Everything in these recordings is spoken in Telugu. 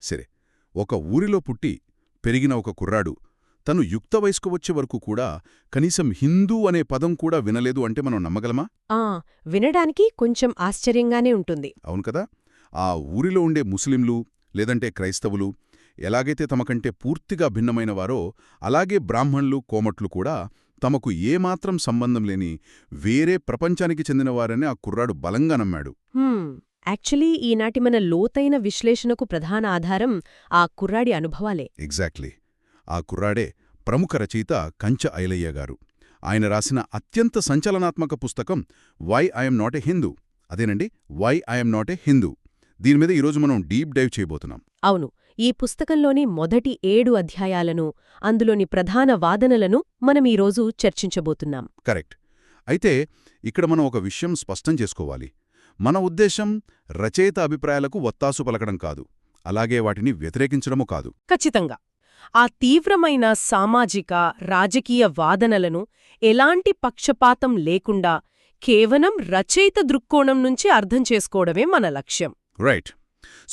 సరే, ఒక ఊరిలో పుట్టి పెరిగిన ఒక కుర్రాడు తను యుక్త వయస్కు వచ్చే వరకు కూడా కనీసం హిందూ అనే పదం కూడా వినలేదు అంటే మనం నమ్మగలమా? వినడానికి కొంచెం ఆశ్చర్యంగానే ఉంటుంది. అవును కదా. ఆ ఊరిలో ఉండే ముస్లింలు లేదంటే క్రైస్తవులు ఎలాగైతే తమకంటే పూర్తిగా భిన్నమైనవారో అలాగే బ్రాహ్మణులు కోమట్లు కూడా తమకు ఏమాత్రం సంబంధం లేని వేరే ప్రపంచానికి చెందినవారని ఆ కుర్రాడు బలంగా నమ్మాడు. యాక్చువల్లీ ఈనాటి మన లోతైన విశ్లేషణకు ప్రధాన ఆధారం ఆ కుర్రాడి అనుభవాలే. ఎగ్జాక్ట్లీ. ఆ కుర్రాడే ప్రముఖ రచయిత కంచ ఐలయ్య గారు. ఆయన రాసిన అత్యంత సంచలనాత్మక పుస్తకం why I'm not a Hindu. అదేనండి, why I'm not a Hindu. దీని మీద ఈరోజు మనం డీప్ డైవ్ చేయబోతున్నాం. అవును, ఈ పుస్తకంలోని మొదటి 7 అధ్యాయాలను, అందులోని ప్రధాన వాదనలను మనం ఈరోజు చర్చించబోతున్నాం. కరెక్ట్. అయితే ఇక్కడ మనం ఒక విషయం స్పష్టం చేసుకోవాలి. మన ఉద్దేశం రచయిత అభిప్రాయాలకు వత్తాసు పలకడం కాదు, అలాగే వాటిని వ్యతిరేకించడమూ కాదు. ఖచ్చితంగా. ఆ తీవ్రమైన సామాజిక, రాజకీయ వాదనలను ఎలాంటి పక్షపాతం లేకుండా కేవలం రచయిత దృక్కోణం నుంచి అర్థం చేసుకోవడమే మన లక్ష్యం. రైట్.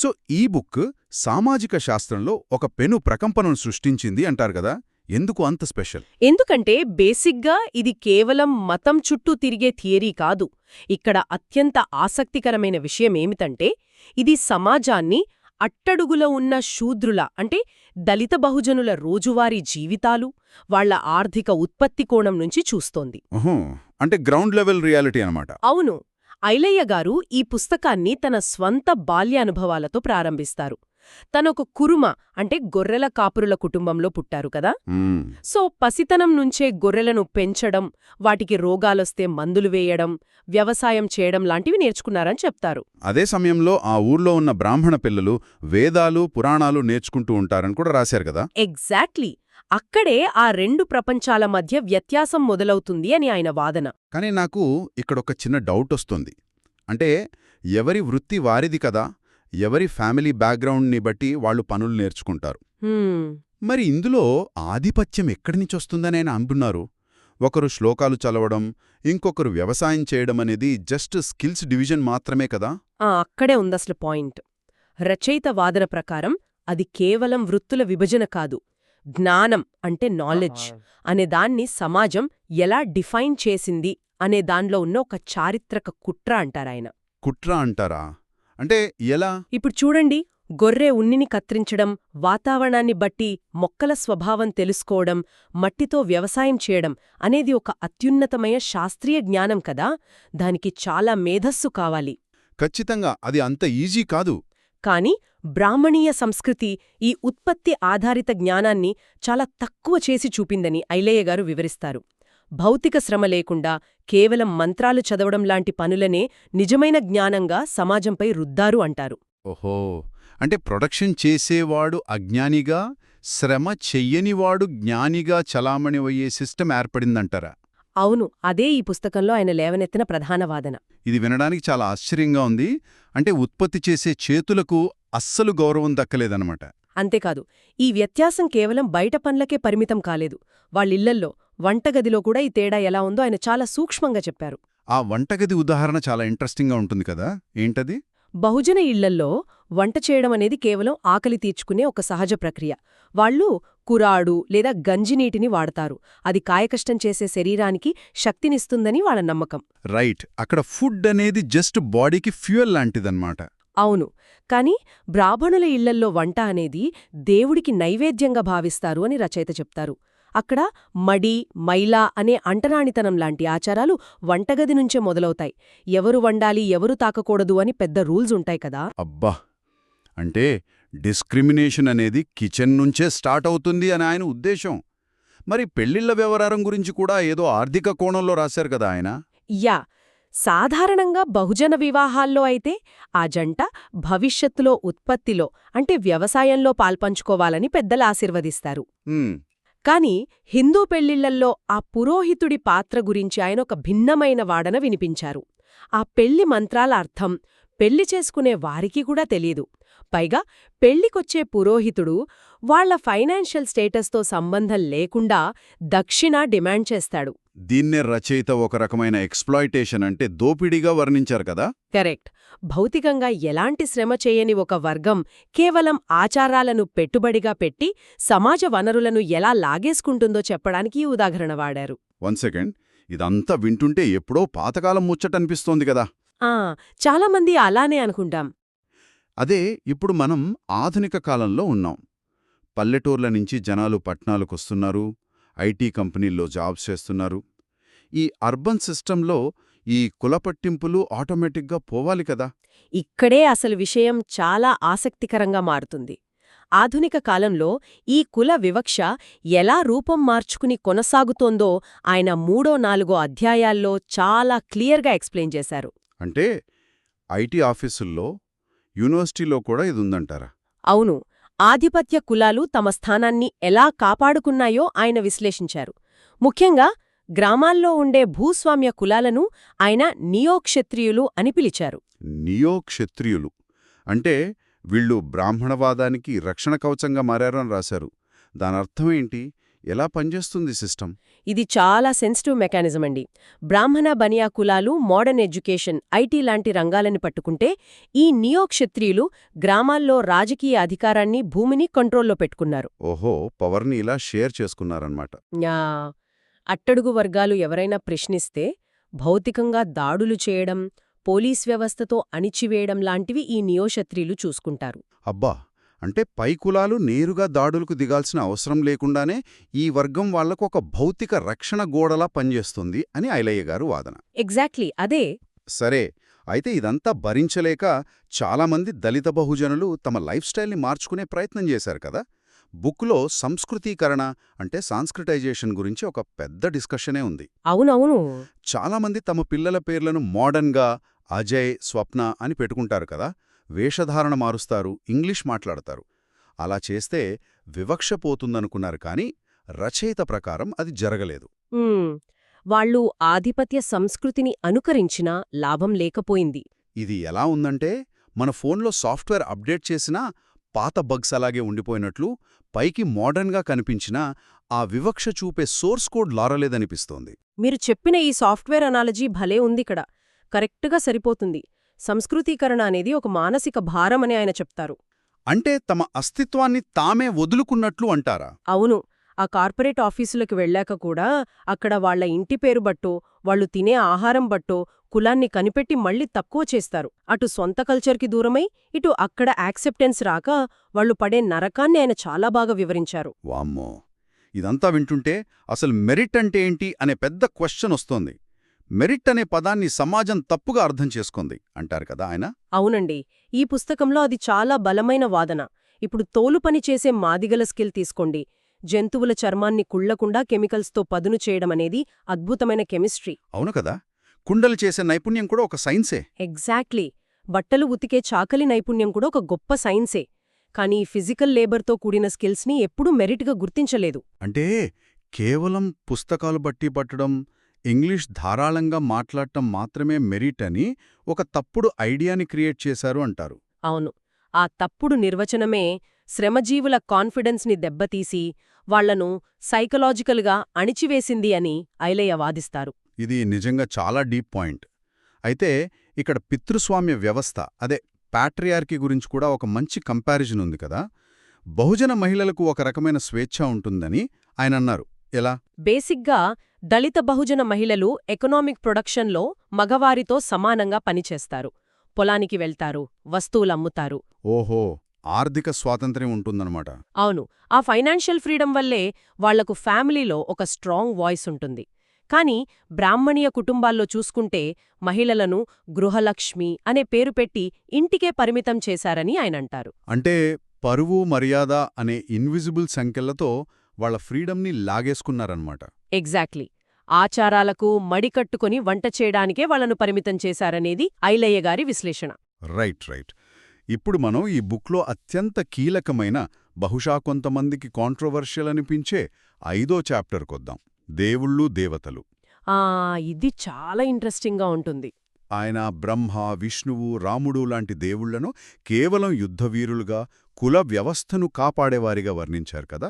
సో ఈ బుక్ సామాజిక శాస్త్రంలో ఒక పెను ప్రకంపనను సృష్టించింది అంటారు కదా. ఎందుకు అంత స్పెషల్? ఎందుకంటే బేసిక్గా ఇది కేవలం మతం చుట్టూ తిరిగే థియరీ కాదు. ఇక్కడ అత్యంత ఆసక్తికరమైన విషయమేమిటంటే ఇది సమాజాన్ని అట్టడుగులో ఉన్న శూద్రుల అంటే దళిత బహుజనుల రోజువారీ జీవితాలు, వాళ్ల ఆర్థిక ఉత్పత్తి కోణం నుంచి చూస్తోంది. అంటే గ్రౌండ్ లెవెల్ రియాలిటీ అన్నమాట. అవును. ఐలయ్య గారు ఈ పుస్తకాన్ని తన స్వంత బాల్యానుభవాలతో ప్రారంభిస్తారు. తనొక కురుమ అంటే గొర్రెల కాపురుల కుటుంబంలో పుట్టారు కదా. సో పసితనం నుంచే గొర్రెలను పెంచడం, వాటికి రోగాలొస్తే మందులు వేయడం, వ్యవసాయం చేయడం లాంటివి నేర్చుకున్నారని చెప్తారు. అదే సమయంలో ఆ ఊర్లో ఉన్న బ్రాహ్మణ పిల్లలు వేదాలు పురాణాలు నేర్చుకుంటూ ఉంటారని కూడా రాశారు కదా. ఎగ్జాక్ట్లీ. అక్కడే ఆ 2 ప్రపంచాల మధ్య వ్యత్యాసం మొదలవుతుంది అని ఆయన వాదన. కానీ నాకు ఇక్కడొక చిన్న డౌట్ వస్తుంది. అంటే ఎవరి వృత్తి వారిది కదా, ఎవరి ఫ్యామిలీ బ్యాక్గ్రౌండ్ని బట్టి వాళ్ళు పనులు నేర్చుకుంటారు. మరి ఇందులో ఆధిపత్యం ఎక్కడి నుంచొస్తుందని ఆయన అంటున్నారు. ఒకరు శ్లోకాలు చదవడం, ఇంకొకరు వ్యవసాయం చేయడం అనేది జస్ట్ స్కిల్స్ డివిజన్ మాత్రమే కదా. అక్కడే ఉందసలు పాయింట్. రచయిత వాదన ప్రకారం అది కేవలం వృత్తుల విభజన కాదు, జ్ఞానం అంటే నాలెడ్జ్ అనే దాన్ని సమాజం ఎలా డిఫైన్ చేసింది అనే దానిలో ఉన్న ఒక చారిత్రక కుట్ర అంటారాయన. కుట్ర అంటారా? అంటే ఎలా? ఇప్పుడు చూడండి, గొర్రె ఉన్నిని కత్తిరించడం, వాతావరణాన్ని బట్టి మొక్కల స్వభావం తెలుసుకోవడం, మట్టితో వ్యవసాయం చేయడం అనేది ఒక అత్యున్నతమైన శాస్త్రీయ జ్ఞానం కదా. దానికి చాలా మేధస్సు కావాలి. ఖచ్చితంగా అది అంత ఈజీ కాదు. కాని బ్రాహ్మణీయ సంస్కృతి ఈ ఉత్పత్తి ఆధారిత జ్ఞానాన్ని చాలా తక్కువ చేసి చూపిందని ఐలయ్య గారు వివరిస్తారు. భౌతిక శ్రమ లేకుండా కేవలం మంత్రాలు చదవడం లాంటి పనులనే నిజమైన జ్ఞానంగా సమాజంపై రుద్దారు అంటారు. ఓహో, అంటే ప్రొడక్షన్ చేసేవాడు అజ్ఞానిగా, శ్రమ చెయ్యనివాడు జ్ఞానిగా చలామణి అయ్యే సిస్టమ్ ఏర్పడిందంటారా? అవును, అదే ఈ పుస్తకంలో ఆయన లేవనెత్తిన ప్రధాన వాదన. ఇది వినడానికి చాలా ఆశ్చర్యంగా ఉంది. అంటే ఉత్పత్తి చేసే చేతులకు అస్సలు గౌరవం దక్కలేదన్నమాట. అంతేకాదు, ఈ వ్యత్యాసం కేవలం బయట పనులకే పరిమితం కాలేదు. వాళ్ళిళ్లల్లో, వంటగదిలో కూడా ఈ తేడా ఎలా ఉందో ఆయన చాలా సూక్ష్మంగా చెప్పారు. ఆ వంటగది ఉదాహరణ చాలా ఇంట్రెస్టింగ్గా ఉంటుంది కదా. ఏంటది? బహుజన ఇళ్లల్లో వంట చేయడం అనేది కేవలం ఆకలి తీర్చుకునే ఒక సహజ ప్రక్రియ. వాళ్ళు కురాడు లేదా గంజినీటిని వాడతారు. అది కాయకష్టం చేసే శరీరానికి శక్తినిస్తుందని వాళ్ళ నమ్మకం. రైట్. అక్కడ ఫుడ్ అనేది జస్ట్ బాడీకి ఫ్యూయల్ లాంటిదన్నమాట. అవును. కాని బ్రాహ్మణుల ఇళ్లల్లో వంట అనేది దేవుడికి నైవేద్యంగా భావిస్తారు అని రచయిత చెప్తారు. అక్కడ మడి, మైలా అనే అంటరానితనం లాంటి ఆచారాలు వంటగది నుంచే మొదలవుతాయి. ఎవరు వండాలి, ఎవరు తాకకూడదు అని పెద్ద రూల్స్ ఉంటాయి కదా. అబ్బా, అంటే డిస్క్రిమినేషన్ అనేది కిచెన్ నుంచే స్టార్ట్ అవుతుంది అని ఆయన ఉద్దేశం. మరి పెళ్లిళ్ల వ్యవహారం గురించి కూడా ఏదో ఆర్థిక కోణంలో రాశారు కదా ఆయన. యా, సాధారణంగా బహుజన వివాహాల్లో అయితే ఆ జంట భవిష్యత్తులో ఉత్పత్తిలో అంటే వ్యవసాయంలో పాల్పంచుకోవాలని పెద్దలు ఆశీర్వదిస్తారు. కాని హిందూ పెళ్లిళ్లల్లో ఆ పురోహితుడి పాత్ర గురించి ఆయన ఒక భిన్నమైన వాదన వినిపించారు. ఆ పెళ్లి మంత్రాల అర్థం పెళ్లి చేసుకునే వారికి కూడా తెలీదు. పైగా పెళ్లికొచ్చే పురోహితుడు వాళ్ల ఫైనాన్షియల్ స్టేటస్తో సంబంధం లేకుండా దక్షిణ డిమాండ్ చేస్తాడు. దీన్నే రచయిత ఒక రకమైన ఎక్స్‌ప్లాయిటేషన్ అంటే దోపిడీగా వర్ణించారు కదా. కరెక్ట్. భౌతికంగా ఎలాంటి శ్రమ చేయని ఒక వర్గం కేవలం ఆచారాలను పెట్టుబడిగా పెట్టి సమాజ వనరులను ఎలా లాగేసుకుంటుందో చెప్పడానికి ఈ ఉదాహరణ వాడారు. వన్ సెకండ్, ఇదంతా వింటుంటే ఎప్పుడో పాతకాలం ముచ్చటనిపిస్తోంది కదా. ఆ, చాలామంది అలానే అనుకుంటాం. అదే ఇప్పుడు మనం ఆధునిక కాలంలో ఉన్నాం. పల్లెటూర్ల నుంచి జనాలు పట్నాలకొస్తున్నారు, ఐటీ కంపెనీల్లో జాబ్స్ చేస్తున్నారు. ఈ అర్బన్ సిస్టంలో ఈ కులపట్టింపులు ఆటోమేటిక్గా పోవాలి కదా. ఇక్కడే అసలు విషయం చాలా ఆసక్తికరంగా మారుతుంది. ఆధునిక కాలంలో ఈ కుల వివక్ష ఎలా రూపం మార్చుకుని కొనసాగుతోందో ఆయన 3-4 అధ్యాయాల్లో చాలా క్లియర్గా ఎక్స్ప్లెయిన్ చేశారు. అంటే ఐటీ ఆఫీసుల్లో, యూనివర్సిటీలో కూడా ఇదుందంటారా? అవును, ఆధిపత్య కులాలు తమ స్థానాన్ని ఎలా కాపాడుకున్నాయో ఆయన విశ్లేషించారు. ముఖ్యంగా గ్రామాల్లో ఉండే భూస్వామ్య కులాలను ఆయన నియోక్షత్రియులు అని పిలిచారు. నియోక్షత్రియులు అంటే వీళ్ళు బ్రాహ్మణవాదానికి రక్షణ కవచంగా మారారు అని రాశారు. దానర్థమేంటి? ఎలా పనిచేస్తుంది సిస్టమ్? ఇది చాలా సెన్సిటివ్ మెకానిజం అండి. బ్రాహ్మణ బనియా కులాలు మోడర్న్ ఎడ్యుకేషన్, ఐటీ లాంటి రంగాలని పట్టుకుంటే, ఈ నియోక్షత్రియులు గ్రామాల్లో రాజకీయ అధికారాన్ని, భూమిని కంట్రోల్లో పెట్టుకున్నారు. ఓహో, పవర్ని ఇలా షేర్ చేసుకున్నారన్నమాట. అట్టడుగు వర్గాలు ఎవరైనా ప్రశ్నిస్తే భౌతికంగా దాడులు చేయడం, పోలీస్ వ్యవస్థతో అణిచివేయడం లాంటివి ఈ నియోక్షత్రియులు చూసుకుంటారు. అబ్బా, అంటే పై కులాలు నేరుగా దాడులకు దిగాల్సిన అవసరం లేకుండానే ఈ వర్గం వాళ్లకు ఒక భౌతిక రక్షణ గోడలా పనిచేస్తుంది అని ఐలయ్య గారు వాదన. ఎగ్జాక్ట్లీ అదే. సరే, అయితే ఇదంతా భరించలేక చాలామంది దళిత బహుజనులు తమ లైఫ్ స్టైల్ని మార్చుకునే ప్రయత్నం చేశారు కదా. బుక్లో సంస్కృతీకరణ అంటే సాంస్క్రిటైజేషన్ గురించి ఒక పెద్ద డిస్కషనే ఉంది. అవునవును. చాలామంది తమ పిల్లల పేర్లను మోడర్న్గా అజయ్, స్వప్న అని పెట్టుకుంటారు కదా. వేషధారణ మారుస్తారు, ఇంగ్లీష్ మాట్లాడతారు. అలా చేస్తే వివక్ష పోతుందనుకున్నారు కానీ రచయిత ప్రకారం అది జరగలేదు. వాళ్ళు ఆధిపత్య సంస్కృతిని అనుకరించినా లాభం లేకపోయింది. ఇది ఎలా ఉందంటే, మన ఫోన్లో సాఫ్ట్వేర్ అప్డేట్ చేసినా పాత బగ్స్ అలాగే ఉండిపోయినట్లు, పైకి మోడర్న్గా కనిపించినా ఆ వివక్ష చూపే సోర్స్ కోడ్ లారలేదనిపిస్తోంది. మీరు చెప్పిన ఈ సాఫ్ట్వేర్ అనాలజీ భలే ఉందిక్కడ. కరెక్ట్గా సరిపోతుంది. సంస్కృతీకరణ అనేది ఒక మానసిక భారమని ఆయన చెప్తారు. అంటే తమ అస్తిత్వాన్ని తామే వదులుకున్నట్లు అంటారా? అవును. ఆ కార్పొరేట్ ఆఫీసులకు వెళ్ళాక కూడా అక్కడ వాళ్ల ఇంటి పేరు బట్టో, వాళ్లు తినే ఆహారం బట్టో కులాన్ని కనిపెట్టి మళ్లీ తక్కువ చేస్తారు. అటు సొంత కల్చర్కి దూరమై, ఇటు అక్కడ యాక్సెప్టెన్స్ రాక వాళ్లు పడే నరకాన్ని ఆయన చాలా బాగా వివరించారు. వామ్మో, ఇదంతా వింటుంటే అసలు మెరిట్ అంటే ఏంటి అనే పెద్ద క్వశ్చన్ వస్తోంది. మెరిట్ అనే పదాన్ని సమాజం తప్పుగా అర్థం చేసుకుంది అంటారు కదా ఆయన. అవునండి, ఈ పుస్తకంలో అది చాలా బలమైన వాదన. ఇప్పుడు తోలు పని చేసే మాదిగల స్కిల్ తీసుకోండి. జంతువుల చర్మాన్ని కుళ్లకుండా కెమికల్స్తో పదును చేయడమనేది అద్భుతమైన కెమిస్ట్రీ. అవును కదా, కుండలు చేసే నైపుణ్యం కూడా ఒక సైన్సే. ఎగ్జాక్ట్లీ. బట్టలు ఉతికే చాకలి నైపుణ్యం కూడా ఒక గొప్ప సైన్సే. కానీ ఫిజికల్ లేబర్తో కూడిన స్కిల్స్ని ఎప్పుడూ మెరిట్గా గుర్తించలేదు. అంటే కేవలం పుస్తకాలు బట్టి పట్టడం, ఇంగ్లీష్ ధారాళంగా మాట్లాడటం మాత్రమే మెరిట్ అని ఒక తప్పుడు ఐడియాని క్రియేట్ చేశారు అంటారు. అవును, ఆ తప్పుడు నిర్వచనమే శ్రమజీవుల కాన్ఫిడెన్స్ని దెబ్బతీసి వాళ్లను సైకలాజికల్గా అణిచివేసింది అని ఐలయ్య వాదిస్తారు. ఇది నిజంగా చాలా డీప్ పాయింట్. అయితే ఇక్కడ పితృస్వామ్య వ్యవస్థ, అదే ప్యాట్రియార్కీ గురించి కూడా ఒక మంచి కంపారిజన్ ఉంది కదా. బహుజన మహిళలకు ఒక రకమైన స్వేచ్ఛ ఉంటుందని ఆయన అన్నారు. ఎలా? బేసిక్గా దళిత బహుజన మహిళలు ఎకనామిక్ ప్రొడక్షన్లో మగవారితో సమానంగా పనిచేస్తారు. పొలానికి వెళ్తారు, వస్తువులమ్ముతారు. ఓహో, ఆర్థిక స్వాతంత్ర్యం ఉంటుందన్నమాట. అవును, ఆ ఫైనాన్షియల్ ఫ్రీడమ్ వల్లే వాళ్లకు ఫ్యామిలీలో ఒక స్ట్రాంగ్ వాయిస్ ఉంటుంది. కానీ బ్రాహ్మణీయ కుటుంబాల్లో చూసుకుంటే మహిళలను గృహలక్ష్మి అనే పేరు పెట్టి ఇంటికే పరిమితం చేశారని ఆయనంటారు. అంటే పరువు, మర్యాద అనే ఇన్విజిబుల్ సంఖ్యలతో వాళ్ల ఫ్రీడమ్ని లాగేసుకున్నారన్నమాట. ఎగ్జాక్ట్లీ. ఆచారాలకు మడికట్టుకుని వంట చేయడానికే వాళ్లను పరిమితం చేశారనేది ఐలయ్య గారి విశ్లేషణ. రైట్. ఇప్పుడు మనం ఈ బుక్లో అత్యంత కీలకమైన, బహుశా కొంతమందికి కాంట్రోవర్షియల్ అనిపించే 5వ చాప్టర్కొద్దాం. దేవుళ్ళు, దేవతలు. ఇది చాలా ఇంట్రెస్టింగ్గా ఉంటుంది. ఆయన బ్రహ్మ, విష్ణువు, రాముడు లాంటి దేవుళ్లను కేవలం యుద్ధవీరులుగా, కుల వ్యవస్థను కాపాడేవారిగా వర్ణించారు కదా.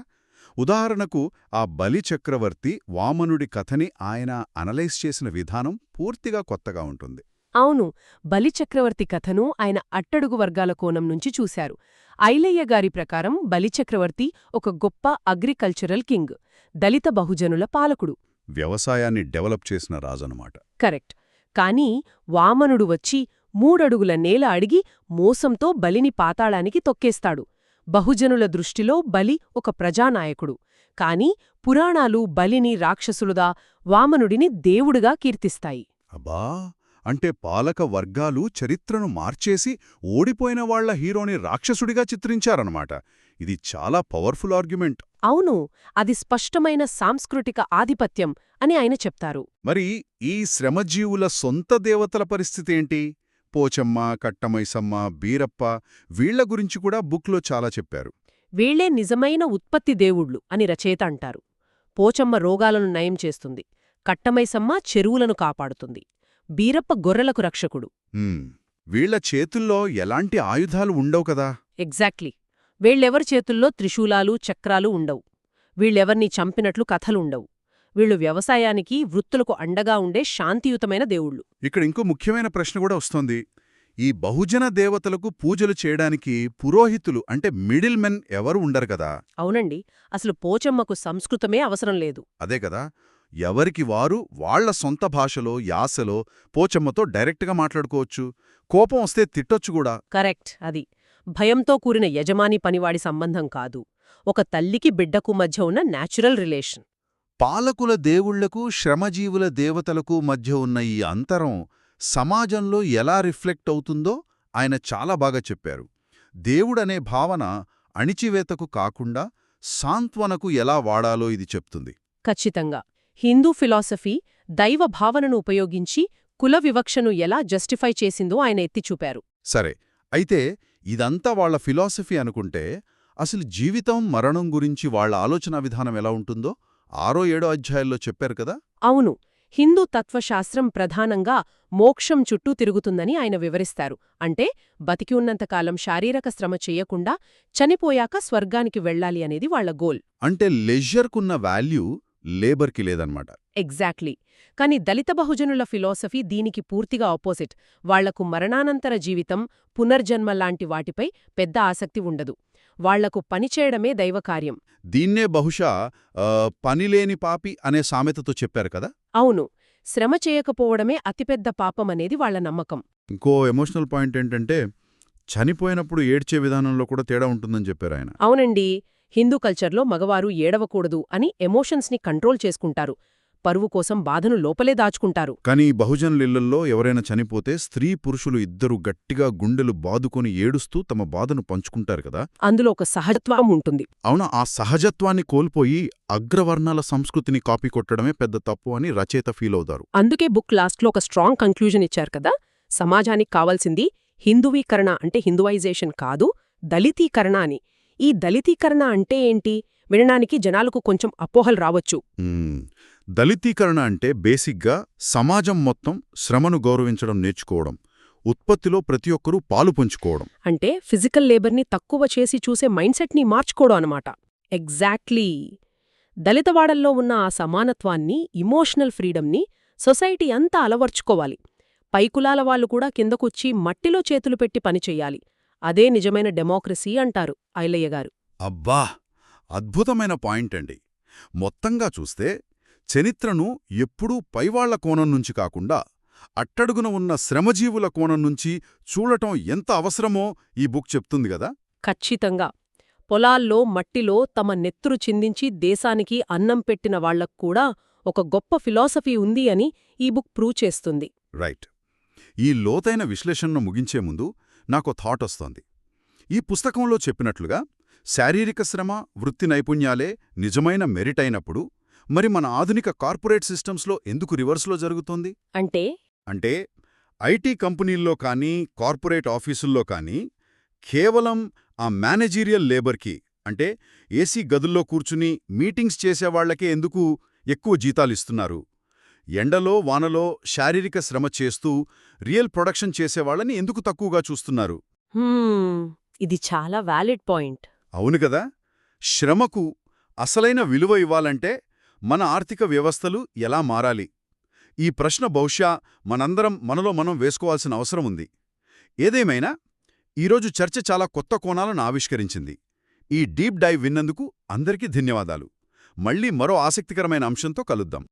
ఉదాహరణకు ఆ బలి చక్రవర్తి వామనుడి కథని ఆయన అనలైజ్ చేసిన విధానం పూర్తిగా కొత్తగా ఉంటుంది. అవును, బలిచక్రవర్తి కథను ఆయన అట్టడుగు వర్గాల కోణం నుంచి చూశారు. ఐలయ్య గారి ప్రకారం బలిచక్రవర్తి ఒక గొప్ప అగ్రికల్చరల్ కింగ్, దళిత బహుజనుల పాలకుడు. వ్యవసాయాన్ని డెవలప్ చేసిన రాజనమాట. కరెక్ట్. కానీ వామనుడు వచ్చి 3 అడుగుల నేల అడిగి మోసంతో బలిని పాతాళానికి తొక్కేస్తాడు. బహుజనుల దృష్టిలో బలి ఒక ప్రజానాయకుడు. కాని పురాణాలు బలిని రాక్షసులుగా, వామనుడిని దేవుడుగా కీర్తిస్తాయి. అబ్బా, అంటే పాలక వర్గాలు చరిత్రను మార్చేసి ఓడిపోయిన వాళ్ల హీరోని రాక్షసుడిగా చిత్రించారన్నమాట. ఇది చాలా పవర్ఫుల్ ఆర్గ్యుమెంట్. అవును, అది స్పష్టమైన సాంస్కృతిక ఆధిపత్యం అని ఆయన చెప్తారు. మరి ఈ శ్రమజీవుల సొంత దేవతల పరిస్థితేంటి? పోచమ్మ, కట్టమైసమ్మ, బీరప్ప వీళ్ల గురించి కూడా బుక్లో చాలా చెప్పారు. వీళ్లే నిజమైన ఉత్పత్తి దేవుళ్లు అని రచయిత అంటారు. పోచమ్మ రోగాలను నయం చేస్తుంది, కట్టమైసమ్మ చెరువులను కాపాడుతుంది, బీరప్ప గొర్రెలకు రక్షకుడు. వీళ్ల చేతుల్లో ఎలాంటి ఆయుధాలు ఉండవు కదా. ఎగ్జాక్ట్లీ. వీళ్ళెవరి చేతుల్లో త్రిశూలాలు, చక్రాలు ఉండవు. వీళ్ళెవర్నీ చంపినట్లు కథలుండవు. వీళ్ళు వ్యవసాయానికి, వృత్తులకు అండగా ఉండే శాంతియుతమైన దేవుళ్ళు. ఇక్కడ ఇంకో ముఖ్యమైన ప్రశ్న కూడా వస్తోంది. ఈ బహుజన దేవతలకు పూజలు చేయడానికి పురోహితులు అంటే మిడిల్ మెన్ ఎవరు ఉండరు కదా. అవునండి, అసలు పోచమ్మకు సంస్కృతమే అవసరం లేదు. అదే కదా, ఎవరికి వారు వాళ్ల సొంత భాషలో, యాసలో పోచమ్మతో డైరెక్ట్గా మాట్లాడుకోవచ్చు. కోపం వస్తే తిట్టొచ్చు కూడా. కరెక్ట్. అది భయంతో కూరిన యజమాని పనివాడి సంబంధం కాదు, ఒక తల్లికి బిడ్డకు మధ్య ఉన్న న్యాచురల్ రిలేషన్. పాలకుల దేవుళ్లకు, శ్రమజీవుల దేవతలకు మధ్య ఉన్న ఈ అంతరం సమాజంలో ఎలా రిఫ్లెక్ట్ అవుతుందో ఆయన చాలా బాగా చెప్పారు. దేవుడనే భావన అణిచివేతకు కాకుండా సాంత్వనకు ఎలా వాడాలో ఇది చెప్తుంది. ఖచ్చితంగా. హిందూ ఫిలాసఫీ దైవ భావనను ఉపయోగించి కుల వివక్షను ఎలా జస్టిఫై చేసిందో ఆయన ఎత్తిచూపారు. సరే, అయితే ఇదంతా వాళ్ల ఫిలాసఫీ అనుకుంటే అసలు జీవితం, మరణం గురించి వాళ్ల ఆలోచనా విధానం ఎలా ఉంటుందో 6-7 అధ్యాయాల్లో చెప్పారు కదా. అవును, హిందూ తత్వశాస్త్రం ప్రధానంగా మోక్షం చుట్టూ తిరుగుతుందని ఆయన వివరిస్తారు. అంటే బతికి ఉన్నంతకాలం శారీరక శ్రమ చెయ్యకుండా చనిపోయాక స్వర్గానికి వెళ్లాలి అనేది వాళ్ల గోల్. అంటే లెజర్కున్న వాల్యూ లేబర్కి లేదన్నమాట. ఎగ్జాక్ట్లీ. కాని దళిత బహుజనుల ఫిలాసఫీ దీనికి పూర్తిగా ఆపోజిట్. వాళ్లకు మరణానంతర జీవితం, పునర్జన్మ లాంటి వాటిపై పెద్ద ఆసక్తి ఉండదు. వాళ్లకు పనిచేయడమే దైవకార్యం. దీన్నే బహుశా పనిలేని పాపి అనే సామెతతో చెప్పారు కదా. అవును, శ్రమ చేయకపోవడమే అతిపెద్ద పాపమనేది వాళ్ల నమ్మకం. ఇంకో ఎమోషనల్ పాయింట్ ఏంటంటే చనిపోయినప్పుడు ఏడ్చే విధానంలో కూడా తేడా ఉంటుందని చెప్పారు ఆయన. అవునండి, హిందూ కల్చర్లో మగవారు ఏడవకూడదు అని ఎమోషన్స్ని కంట్రోల్ చేసుకుంటారు. పరువు కోసం బాధను లోపలే దాచుకుంటారు. కానీ బహుజనులిళ్లల్లో ఎవరైనా చనిపోతే స్త్రీ పురుషులు ఇద్దరు గట్టిగా గుండెలు బాదుకొని ఏడుస్తూ తమ బాధను పంచుకుంటారు కదా. అందులో ఒక సహజత్వం ఉంటుంది. అవునా, ఆ సహజత్వాన్ని కోల్పోయి అగ్రవర్ణాల సంస్కృతిని కాపీ కొట్టడమే పెద్ద తప్పు అని రచయిత ఫీల్ అవుతారు. అందుకే బుక్ లాస్ట్లో ఒక స్ట్రాంగ్ కంక్లూజన్ ఇచ్చారు కదా. సమాజానికి కావాల్సింది హిందువీకరణ అంటే హిందువైజేషన్ కాదు, దళితీకరణ అని. ఈ దళితీకరణ అంటే ఏంటి? వినడానికి జనాలకు కొంచెం అపోహలు రావచ్చు. దళితీకరణ అంటే బేసిక్గా సమాజం మొత్తం శ్రమను గౌరవించడం నేర్చుకోవడం, ఉత్పత్తిలో ప్రతి ఒక్కరూ పాలు పంచుకోవడం. అంటే ఫిజికల్ లేబర్ని తక్కువ చేసి చూసే మైండ్ సెట్ని మార్చుకోవడం అనమాట. ఎగ్జాక్ట్లీ. దళితవాడల్లో ఉన్న ఆ సమానత్వాన్ని, ఇమోషనల్ ఫ్రీడమ్ని సొసైటీ అంతా అలవర్చుకోవాలి. పైకులాల వాళ్ళు కూడా కిందకొచ్చి మట్టిలో చేతులు పెట్టి పనిచెయ్యాలి. అదే నిజమైన డెమోక్రసీ అంటారు ఐలయ్య గారు. అబ్బా, అద్భుతమైన పాయింట్ అండి. మొత్తంగా చూస్తే చరిత్రను ఎప్పుడూ పైవాళ్ల కోణం నుంచి కాకుండా అట్టడుగున ఉన్న శ్రమజీవుల కోణం నుంచి చూడటం ఎంత అవసరమో ఈ బుక్ చెప్తుంది గదా. ఖచ్చితంగా. పొలాల్లో మట్టిలో తమ నెత్తురు చిందించి దేశానికి అన్నం పెట్టిన వాళ్లక్కూడా ఒక గొప్ప ఫిలాసఫీ ఉంది అని ఈ బుక్ ప్రూవ్ చేస్తుంది. రైట్. ఈ లోతైన విశ్లేషణను ముగించే ముందు నాకో థాట్ వస్తోంది. ఈ పుస్తకంలో చెప్పినట్లుగా శారీరక శ్రమ, వృత్తి నైపుణ్యాలే నిజమైన మెరిట్ అయినప్పుడు మరి మన ఆధునిక కార్పొరేట్ సిస్టమ్స్లో ఎందుకు రివర్స్లో జరుగుతోంది? అంటే ఐటీ కంపెనీల్లో కానీ, కార్పొరేట్ ఆఫీసుల్లో కానీ కేవలం ఆ మేనేజీరియల్ లేబర్కి, అంటే ఏసీ గదుల్లో కూర్చుని మీటింగ్స్ చేసేవాళ్లకే ఎందుకు ఎక్కువ జీతాలిస్తున్నారు? ఎండలో, వానలో శారీరక శ్రమ చేస్తూ రియల్ ప్రొడక్షన్ చేసేవాళ్లని ఎందుకు తక్కువగా చూస్తున్నారు? ఇది చాలా వ్యాలిడ్ పాయింట్. అవును కదా. శ్రమకు అసలైన విలువ ఇవ్వాలంటే మన ఆర్థిక వ్యవస్థలు ఎలా మారాలి? ఈ ప్రశ్న బహుశా మనందరం మనలో మనం వేసుకోవాల్సిన అవసరం ఉంది. ఏదేమైనా ఈరోజు చర్చ చాలా కొత్త కోణాలను ఆవిష్కరించింది. ఈ డీప్ డైవ్ విన్నందుకు అందరికీ ధన్యవాదాలు. మళ్ళీ మరో ఆసక్తికరమైన అంశంతో కలుద్దాం.